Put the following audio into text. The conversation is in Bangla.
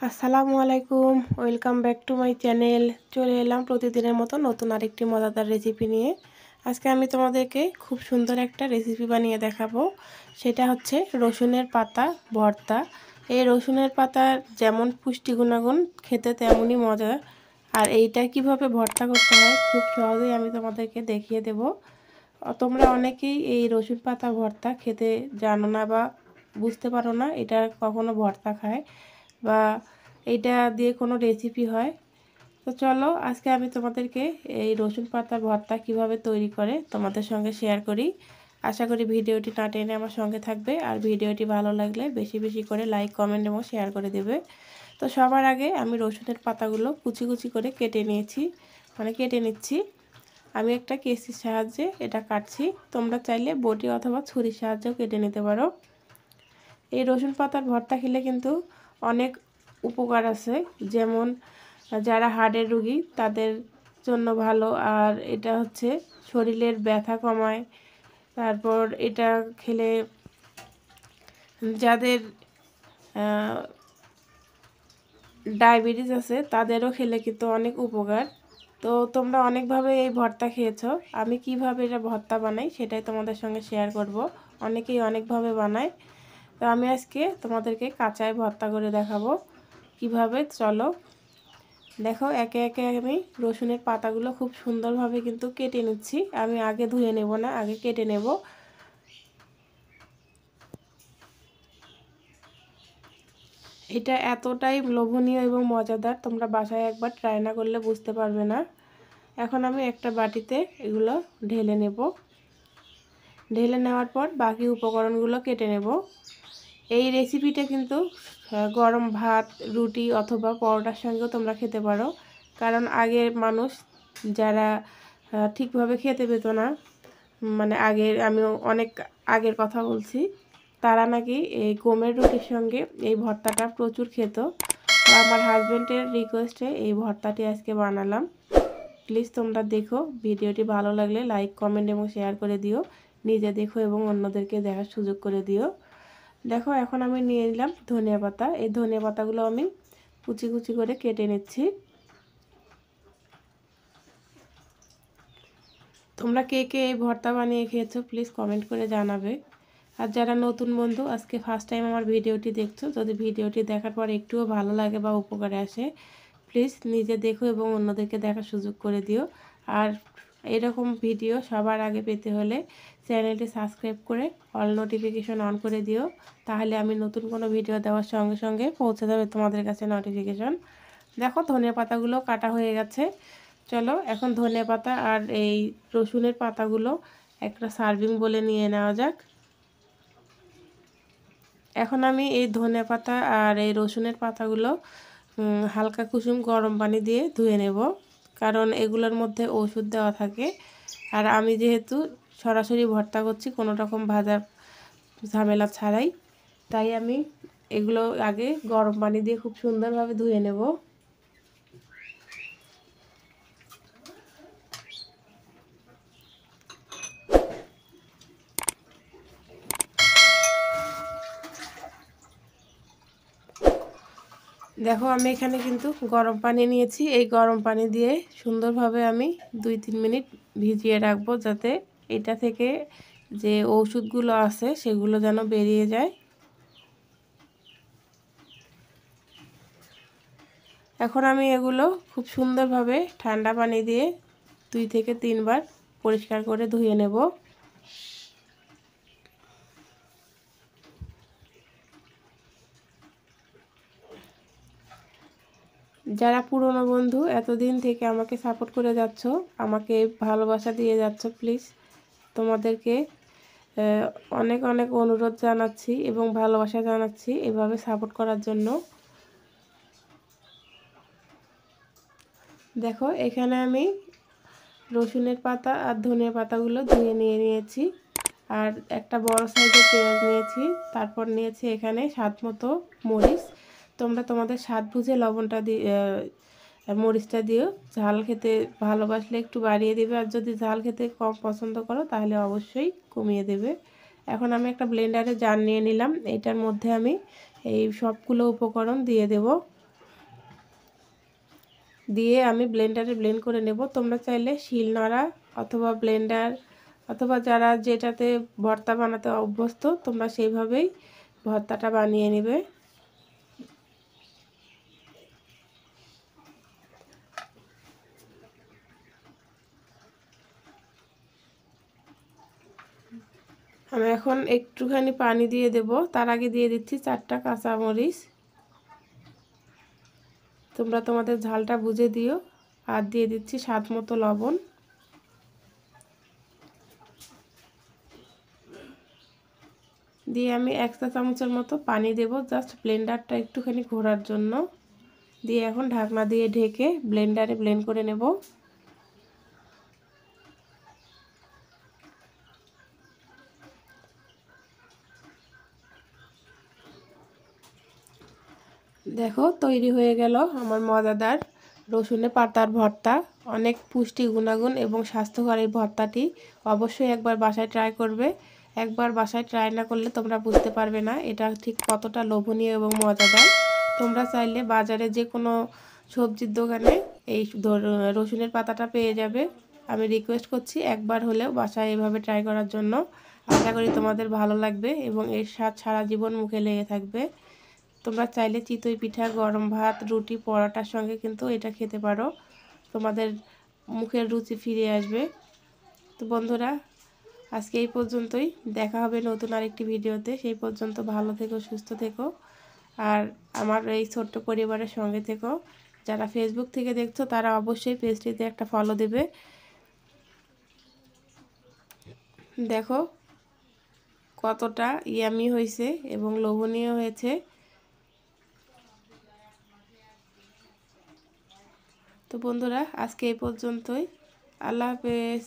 আসসালামু আলাইকুম, welcome back to my channel. চলে এলাম প্রতিদিনের মতো নতুন আরেকটি মজাদার রেসিপি নিয়ে। আজকে আমি তোমাদেরকে খুব সুন্দর একটা রেসিপি বানিয়ে দেখাবো। সেটা হচ্ছে রসুনের পাতা ভর্তা। এই রসুনের পাতার যেমন পুষ্টি গুণাগুণ, খেতে তেমনই মজা। আর এইটা কিভাবে ভর্তা করতে হয় খুব সহজেই আমি তোমাদেরকে দেখিয়ে দেব। তোমরা অনেকেই এই রসুন পাতা ভর্তা খেতে জানো না বা বুঝতে পারো না এটা কখনো ভর্তা খায় বা এটা দিয়ে কোনো রেসিপি হয়। তো চলো আজকে আমি তোমাদেরকে এই রসুন পাতার ভর্তা কিভাবে তৈরি করে তোমাদের সঙ্গে শেয়ার করি। আশা করি ভিডিওটি না টেনে আমার সঙ্গে থাকবে, আর ভিডিওটি ভালো লাগলে বেশি বেশি করে লাইক, কমেন্ট এবং শেয়ার করে দেবে। তো সবার আগে আমি রসুনের পাতাগুলো কুচি কুচি করে কেটে নিচ্ছি। আমি একটা কেসির সাহায্যে এটা কাটছি। তোমরা চাইলে বটি অথবা ছুরির সাহায্যেও কেটে নিতে পারো। এই রসুন পাতার ভর্তা খেলে কিন্তু অনেক উপকার আছে, যেমন যারা হার্টের রোগী তাদের জন্য ভালো, আর এটা হচ্ছে শরীরের ব্যথা কমায়। তারপর এটা খেলে যাদের ডায়াবেটিস আছে তাদেরও খেলে কিন্তু অনেক উপকার। তো তোমরা অনেকভাবে এই ভর্তা খেয়েছো, আমি কিভাবে এটা ভর্তা বানাই সেটাই তোমাদের সঙ্গে শেয়ার করব। অনেকেই অনেকভাবে বানায়, তো আমি আজকে তোমাদেরকে কাঁচায় ভর্তা করে দেখাবো কিভাবে। চলো দেখো, একে একে আমি রসুনের পাতাগুলো খুব সুন্দরভাবে কিন্তু কেটে নিচ্ছি। আমি আগে ধুয়ে নেব না, আগে কেটে নেব। এটা এতটাই লোভনীয় এবং মজাদার, তোমরা বাসায় একবার ট্রাই না করলে বুঝতে পারবে না। এখন আমি একটা বাটিতে এগুলো ঢেলে নেব। ঢেলে নেওয়ার পর বাকি উপকরণগুলো কেটে নেব। এই রেসিপিটা কিন্তু গরম ভাত, রুটি অথবা পরোটার সঙ্গেও তোমরা খেতে পারো। কারণ আগের মানুষ যারা ঠিকভাবে খেতে পেত না, মানে আমি অনেক আগের কথা বলছি, তারা নাকি এই গমের রুটির সঙ্গে এই ভর্তাটা প্রচুর খেত। তো আমার হাজব্যান্ডের রিকোয়েস্টে এই ভর্তাটি আজকে বানালাম। প্লিজ তোমরা দেখো, ভিডিওটি ভালো লাগলে লাইক, কমেন্ট এবং শেয়ার করে দিও। নিজে দেখো এবং অন্যদেরকে দেখার সুযোগ করে দিও। দেখো, এখন আমি নিয়ে নিলাম ধনিয়া পাতা। এই ধনিয়া পাতাগুলো আমি কুচি কুচি করে কেটে নিচ্ছি। তোমরা কে কে এই ভর্তা বানিয়ে খেয়েছো প্লিজ কমেন্ট করে জানাবে। আর যারা নতুন বন্ধু আজকে ফার্স্ট টাইম আমার ভিডিওটি দেখছো, যদি ভিডিওটি দেখার পর একটুও ভালো লাগে বা উপকারে আসে, প্লিজ নিজে দেখো এবং অন্যদেরকে দেখার সুযোগ করে দিও। আর এরকম ভিডিও সবার আগে পেতে হলে চ্যানেলটি সাবস্ক্রাইব করে অল নোটিফিকেশন অন করে দিও। তাহলে আমি নতুন কোনো ভিডিও দেওয়ার সঙ্গে সঙ্গে পৌঁছে যাবে তোমাদের কাছে নোটিফিকেশন। দেখো, ধনিয়া পাতাগুলো কাটা হয়ে গেছে। চলো এখন ধনিয়া পাতা আর এই রসুনের পাতাগুলো একটা সার্ভিং বলে নিয়ে নেওয়া যাক। এখন আমি এই ধনিয়া পাতা আর এই রসুনের পাতাগুলো হালকা কুসুম গরম পানি দিয়ে ধুয়ে নেব, কারণ এগুলোর মধ্যে ওষুধ দেওয়া থাকে। আর আমি যেহেতু সরাসরি ভর্তা করছি কোনো রকম ভাজা ঝামেলা ছাড়াই, তাই আমি এগুলো আগে গরম পানি দিয়ে খুব সুন্দরভাবে ধুয়ে নেব। দেখো, আমি এখানে কিন্তু গরম পানি নিয়েছি। এই গরম পানি দিয়ে সুন্দরভাবে আমি 2-3 মিনিট ভিজিয়ে রাখবো, যাতে এটা থেকে যে ওষুধগুলো আছে সেগুলো যেন বেরিয়ে যায়। এখন আমি এগুলো খুব সুন্দরভাবে ঠান্ডা পানি দিয়ে 2 থেকে 3 বার পরিষ্কার করে ধুয়ে নেব। যারা পুরনো বন্ধু এতদিন থেকে আমাকে সাপোর্ট করে যাচ্ছ, আমাকে ভালোবাসা দিয়ে যাচ্ছ, প্লিজ তোমাদেরকে অনেক অনেক অনুরোধ জানাচ্ছি এবং ভালোবাসা জানাচ্ছি এভাবে সাপোর্ট করার জন্য। দেখো, এখানে আমি রসুনের পাতা আর ধনিয়া পাতাগুলো ধুয়ে নিয়েছি। আর একটা বড় সাইজের পেঁয়াজ নিয়েছি। তারপর নিয়েছি এখানে স্বাদ মতো মরিচ। তোমরা তোমাদের স্বাদ বুঝে লবণটা মরিচটা দিও। ঝাল খেতে ভালোবাসলে একটু বাড়িয়ে দেবে, আর যদি ঝাল খেতে কম পছন্দ করো তাহলে অবশ্যই কমিয়ে দেবে। এখন আমি একটা ব্লেন্ডারে জার নিয়ে নিলাম। এটার মধ্যে আমি এই সবগুলো উপকরণ দিয়ে দেব। দিয়ে আমি ব্লেন্ডারে ব্লেন্ড করে নেব। তোমরা চাইলে শিলনোড়া অথবা ব্লেন্ডার অথবা যারা যেটাতে ভর্তা বানাতে অভ্যস্ত তোমরা সেইভাবেই ভর্তাটা বানিয়ে নেবে। আমি এখন একটুখানি পানি দিয়ে দেব। তার আগে দিয়ে দিচ্ছি 4টা কাঁচামরিচ। তোমরা তোমাদের ঝালটা বুঝে দিও। আর দিয়ে দিচ্ছি স্বাদ মতো লবণ। দিয়ে আমি 1 চা চামচের মতো পানি দেব জাস্ট ব্লেন্ডারটা একটুখানি ঘোরার জন্য। দিয়ে এখন ঢাকনা দিয়ে ঢেকে ব্লেন্ডারে ব্লেন্ড করে নেব। দেখো তৈরি হয়ে গেল আমার মজাদার রসুনে পাতার ভর্তা। অনেক পুষ্টি গুণাগুণ এবং স্বাস্থ্যকর এই ভর্তাটি অবশ্যই একবার বাসায় ট্রাই করবে। একবার বাসায় ট্রাই না করলে তোমরা বুঝতে পারবে না এটা ঠিক কতটা লোভনীয় এবং মজাদার। তোমরা চাইলে বাজারে যে কোনো সবজির দোকানে এই রসুনের পাতাটা পেয়ে যাবে। আমি রিকোয়েস্ট করছি একবার হলেও বাসায় এভাবে ট্রাই করার জন্য। আশা করি তোমাদের ভালো লাগবে এবং এর স্বাদ সারা জীবন মুখে লেগে থাকবে। তোমরা চাইলে চিতই পিঠা, গরম ভাত, রুটি, পরোটার সঙ্গে কিন্তু এটা খেতে পারো। তোমাদের মুখের রুচি ফিরে আসবে। তো বন্ধুরা আজকে এই পর্যন্তই। দেখা হবে নতুন আরেকটি ভিডিওতে। সেই পর্যন্ত ভালো থেকো, সুস্থ থেকো আর আমার এই ছোট্ট পরিবারের সঙ্গে থেকো। যারা ফেসবুক থেকে দেখছো তারা অবশ্যই পেজটিতে একটা ফলো দেবে। দেখো কতটা ইয়ামি হয়েছে এবং লোভনীয় হয়েছে। তো বন্ধুরা আজকে এই পর্যন্তই। আল্লাহ হাফেজ।